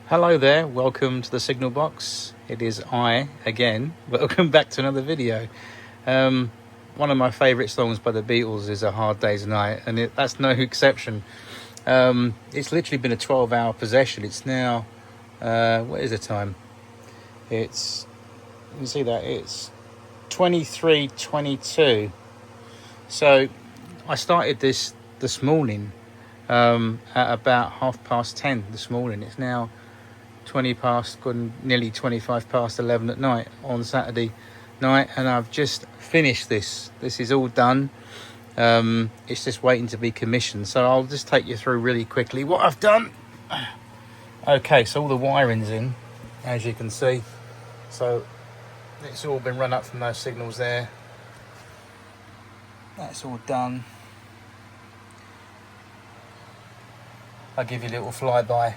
Hello there, welcome to the signal box. It is I again. Welcome back to another video. One of my favourite songs by the Beatles is A Hard Day's Night, and that's no exception. It's literally been a 12-hour possession. It's now, what is the time? You can see that, it's 23:22. So I started this morning at about 10:30 this morning. It's now 20 past, nearly 25 past 11 at night on Saturday night, and I've just finished this. This is all done. It's just waiting to be commissioned, so I'll just take you through really quickly what I've done. Okay, so all the wiring's in, as you can see. So it's all been run up from those signals there. That's all done. I'll give you a little flyby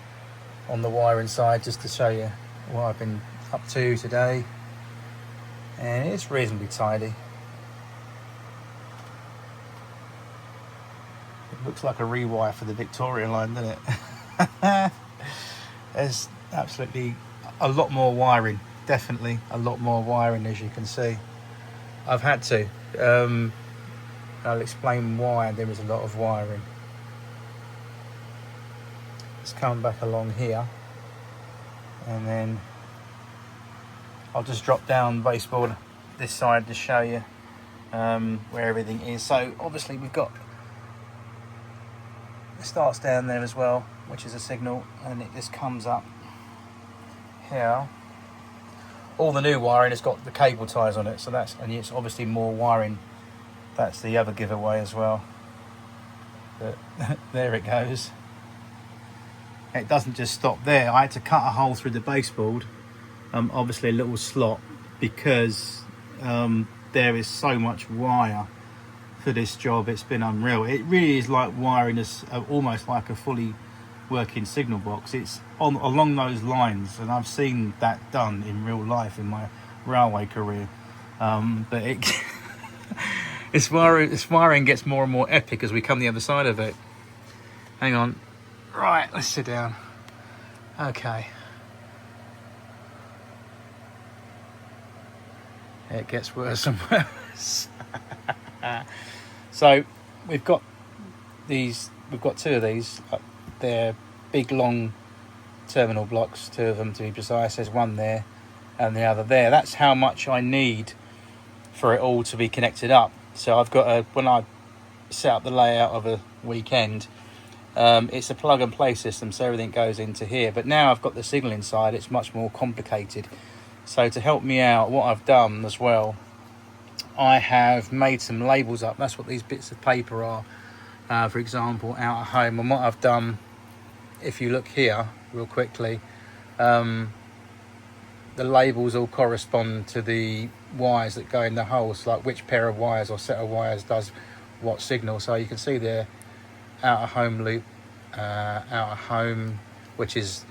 on the wiring side just to show you what I've been up to today, and it's reasonably tidy. It looks like a rewire for the Victoria line, doesn't it? There's absolutely a lot more wiring, definitely a lot more wiring, as you can see. I've had to. I'll explain why there is a lot of wiring. Let's come back along here, and then I'll just drop down the baseboard this side to show you where everything is. So obviously we've got, it starts down there as well, which is a signal, and it just comes up here. All the new wiring has got the cable ties on it, so and it's obviously more wiring. That's the other giveaway as well. But there it goes. It doesn't just stop there. I had to cut a hole through the baseboard, obviously a little slot, because there is so much wire for this job. It's been unreal. It really is like wiring almost like a fully working signal box. It's along those lines, and I've seen that done in real life in my railway career. But this wiring gets more and more epic as we come the other side of it. Hang on. Right, let's sit down. Okay. It gets worse and worse. So we've got two of these. They're big, long terminal blocks, two of them to be precise. There's one there and the other there. That's how much I need for it all to be connected up. So I've got when I set up the layout of a weekend, it's a plug and play system, so everything goes into here. But now I've got the signal inside, it's much more complicated. So to help me out, what I've done as well, I have made some labels up. That's what these bits of paper are. For example, out of home. And what I've done, if you look here real quickly, the labels all correspond to the wires that go in the holes, like which pair of wires or set of wires does what signal. So you can see there, out of home loop, out of home, which is,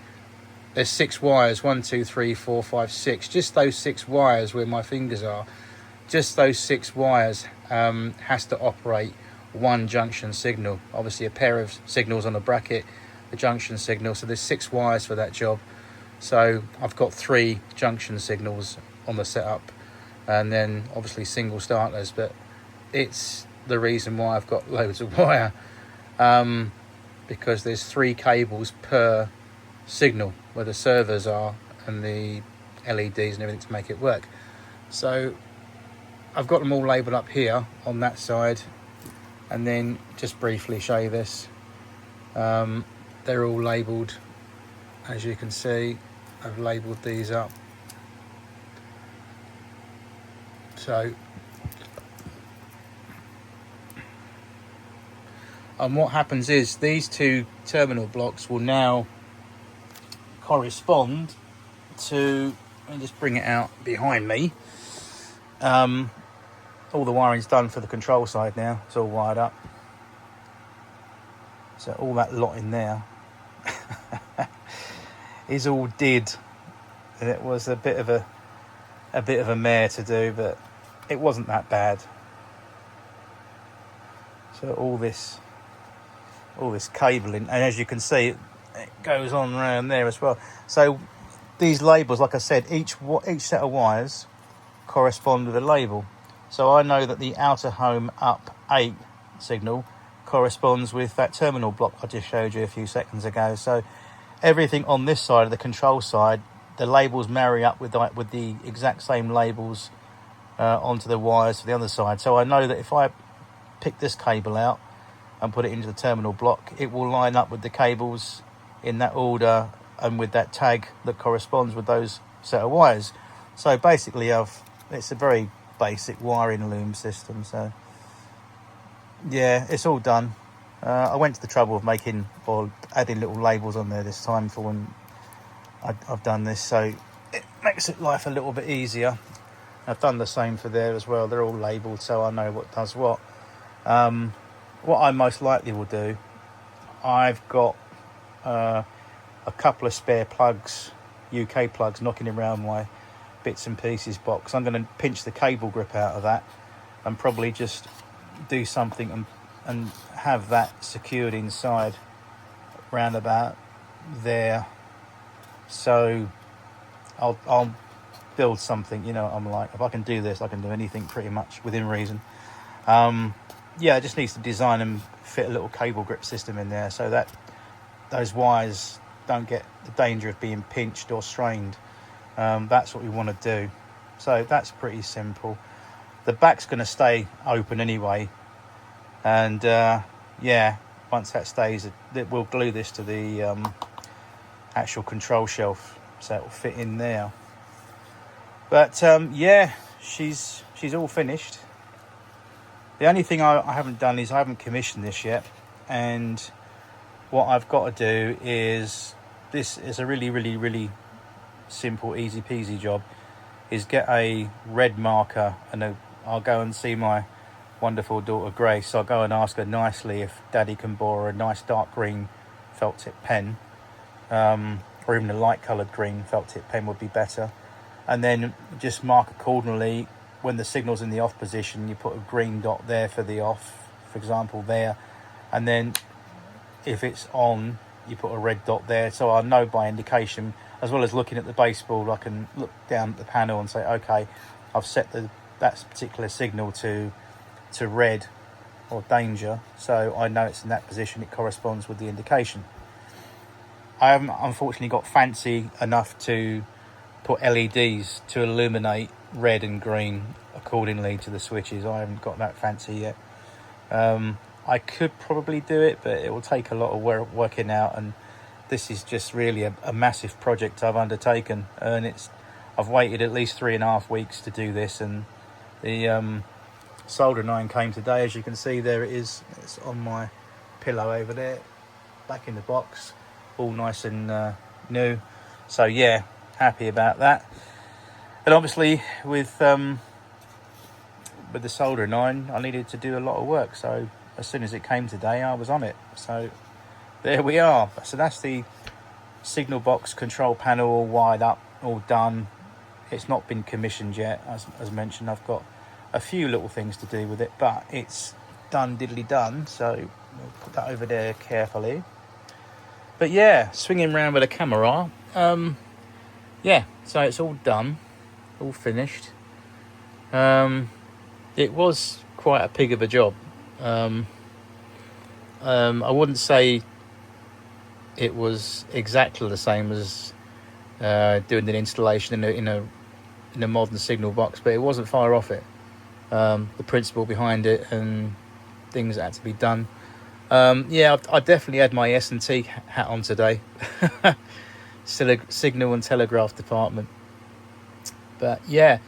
there's 6 wires, 1 2 3 4 5 6, just those 6 wires where my fingers are, just those 6 wires has to operate one junction signal. Obviously a pair of signals on a bracket, the junction signal, so there's 6 wires for that job. So I've got 3 junction signals on the setup, and then obviously single starters, but it's the reason why I've got loads of wire. Because there's 3 cables per signal where the servers are and the LEDs and everything to make it work. So I've got them all labelled up here on that side, and then just briefly show you this. They're all labelled, as you can see. I've labelled these up. So, and what happens is these 2 terminal blocks will now correspond to, let me just bring it out behind me. All the wiring's done for the control side now. It's all wired up. So all that lot in there is all did. And it was a bit of a mare to do, but it wasn't that bad. So all this cabling, and as you can see, it goes on around there as well. So these labels, like I said, each set of wires correspond with a label. So I know that the outer home up 8 signal corresponds with that terminal block I just showed you a few seconds ago. So everything on this side of the control side, the labels marry up with the exact same labels onto the wires for the other side. So I know that if I pick this cable out and put it into the terminal block, it will line up with the cables in that order and with that tag that corresponds with those set of wires. So basically it's a very basic wiring loom system. So yeah, it's all done. I went to the trouble of adding little labels on there this time for when I've done this, so it makes life a little bit easier. I've done the same for there as well. They're all labelled, so I know what does what. What I most likely will do, I've got a couple of spare plugs, UK plugs, knocking around my bits and pieces box. I'm going to pinch the cable grip out of that and probably just do something and have that secured inside round about there. So I'll build something, I'm like, if I can do this, I can do anything pretty much within reason. It just needs to design and fit a little cable grip system in there so that those wires don't get the danger of being pinched or strained. That's what we want to do. So that's pretty simple. The back's going to stay open anyway, and once that stays, we'll glue this to the actual control shelf so it'll fit in there. But she's all finished. The only thing I haven't done is I haven't commissioned this yet, and what I've got to do is, this is a really, really, really simple, easy peasy job, is get a red marker, and I'll go and see my wonderful daughter Grace. I'll go and ask her nicely if Daddy can borrow a nice dark green felt tip pen, or even a light coloured green felt tip pen would be better, and then just mark accordingly. When the signal's in the off position, you put a green dot there for the off, for example there, and then if it's on, you put a red dot there, so I know by indication. As well as looking at the baseboard, I can look down at the panel and say, okay, I've set that particular signal to red or danger, so I know it's in that position, it corresponds with the indication. I haven't unfortunately got fancy enough to put LEDs to illuminate red and green accordingly to the switches. I haven't got that fancy yet. I could probably do it, but it will take a lot of working out, and this is just really a massive project I've undertaken, and I've waited at least 3.5 weeks to do this, and the soldering iron came today. As you can see, there it is. It's on my pillow over there, back in the box, all nice and new. So yeah, happy about that. And obviously with the soldering iron, I needed to do a lot of work, so as soon as it came today, I was on it. So there we are. So that's the signal box control panel all wired up, all done. It's not been commissioned yet, as mentioned. I've got a few little things to do with it, but it's done, diddly done. So we'll put that over there carefully. But yeah, swinging around with a camera. So it's all done, all finished. It was quite a pig of a job. I wouldn't say it was exactly the same as doing an installation in a modern signal box, but it wasn't far off it. The principle behind it and things that had to be done. I definitely had my S&T hat on today. Still a signal and telegraph department. But yeah,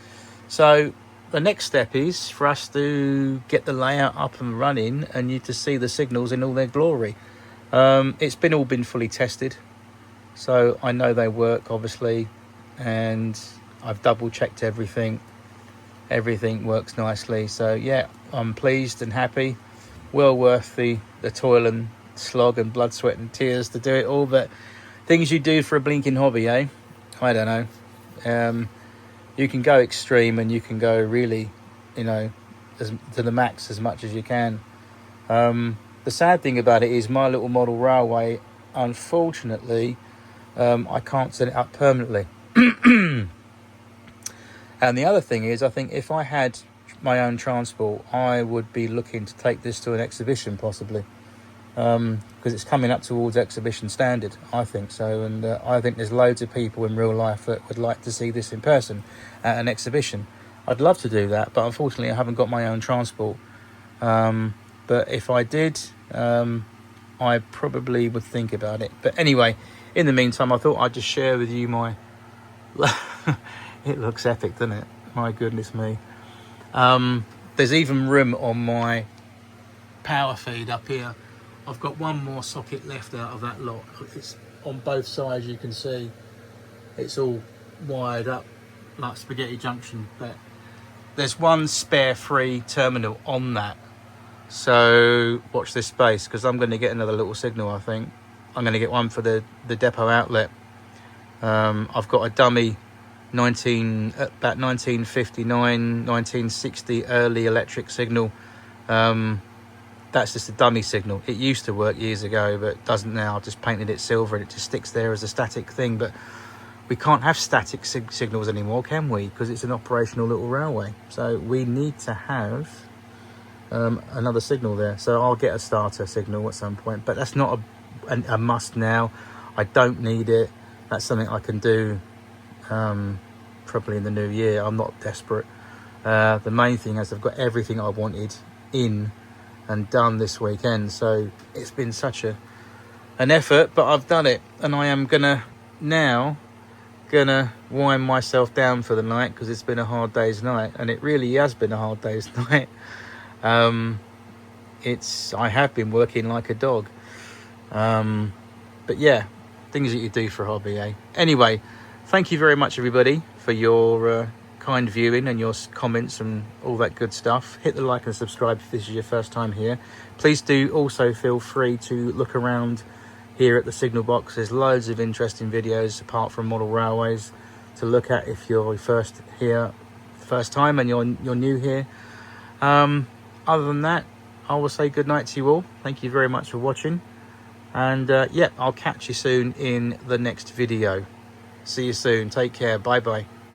so the next step is for us to get the layout up and running and you to see the signals in all their glory. It's all been fully tested, so I know they work, obviously, and I've double checked everything. Everything works nicely, so yeah, I'm pleased and happy. Well worth the toil and slog and blood, sweat and tears to do it all, but things you do for a blinking hobby, eh? I don't know. You can go extreme and you can go really, to the max as much as you can. The sad thing about it is my little model railway, unfortunately, I can't set it up permanently. And the other thing is, I think if I had my own transport, I would be looking to take this to an exhibition possibly, because it's coming up towards exhibition standard, I think so. And I think there's loads of people in real life that would like to see this in person at an exhibition. I'd love to do that, but unfortunately I haven't got my own transport. But if I did, I probably would think about it. But anyway, in the meantime, I thought I'd just share with you my it looks epic, doesn't it? My goodness me. There's even room on my power feed up here. I've got one more socket left out of that lot. It's on both sides, you can see it's all wired up like spaghetti junction, but there's one spare free terminal on that. So watch this space, because I'm going to get another little signal. I think I'm going to get one for the depot outlet. I've got a dummy about 1959 1960 early electric signal. That's just a dummy signal. It used to work years ago, but doesn't now. I've just painted it silver and it just sticks there as a static thing. But we can't have static signals anymore, can we? Because it's an operational little railway. So we need to have another signal there. So I'll get a starter signal at some point, but that's not a must now. I don't need it. That's something I can do probably in the new year. I'm not desperate. The main thing is I've got everything I wanted in and done this weekend, so it's been such an effort, but I've done it, and I am gonna wind myself down for the night, because it's been a hard day's night, and it really has been a hard day's night. I have been working like a dog, but yeah, things that you do for a hobby, eh? Anyway, thank you very much, everybody, for your kind viewing and your comments and all that good stuff. Hit the like and subscribe if this is your first time here. Please do also feel free to look around here at the signal box. There's loads of interesting videos apart from model railways to look at if you're first time and you're new here. Other than that, I will say good night to you all. Thank you very much for watching, and yeah, I'll catch you soon in the next video. See you soon. Take care. Bye bye.